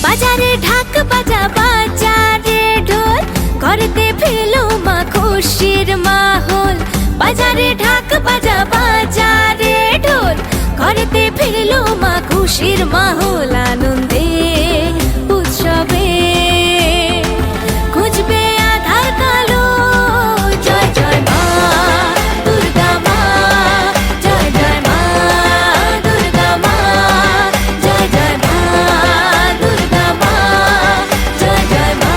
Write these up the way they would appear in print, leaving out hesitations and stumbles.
বাজারে ঢাক বাজা বাজারে ঢোল করতে ফেলো মা খুশির মাহৌল। বাজারে ঢাক বাজা বাজারে ঢোল করতে ফেলো মা খুশির মাহৌল। আনন্দে উৎসবে খুঁজবে আধার কালো। জয় জয় মা দুর্গা মা, জয় জয় মা দুর্গা মা, জয় জয় মা দুর্গা মা, জয় জয় মা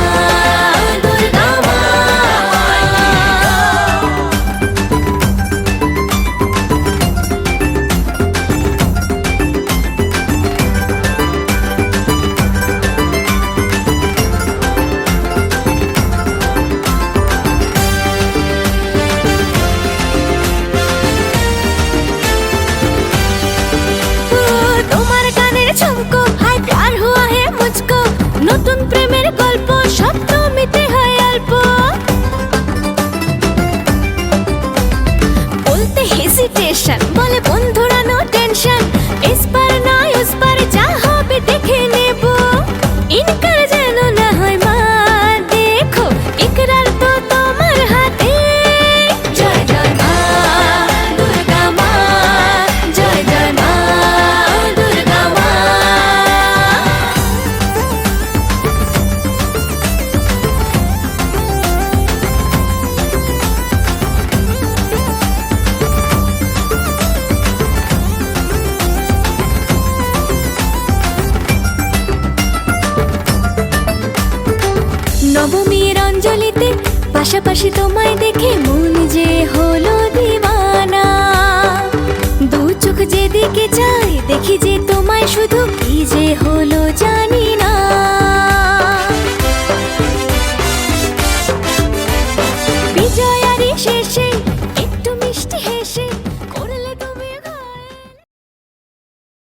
দুর্গা মা। তোমার গানের ঝুমকো হায় প্যার হুয়া হে মুঝকো, নতুন প্রেমের গল্প সপ্তমীতে হয় অল্প। বলতে হেজিটেশন বলে বন্ধুরা নো টেনশন, ইস পার না উস পার যা হবে দেখে নেব। ইনকার যেন না হয় মা দেখো, ইকরার তো তোমার হাতে। জয় জয় মা দুর্গা মা, জয় জয় মা দুর্গা মা। নবমীর অঞ্জলিতে পাশাপাশি তোমায় দেখে মন যে হলো দিওয়ানা। দু চোখ যেদিকে চাই দেখি যে তোমায় শুধু কি যে হলো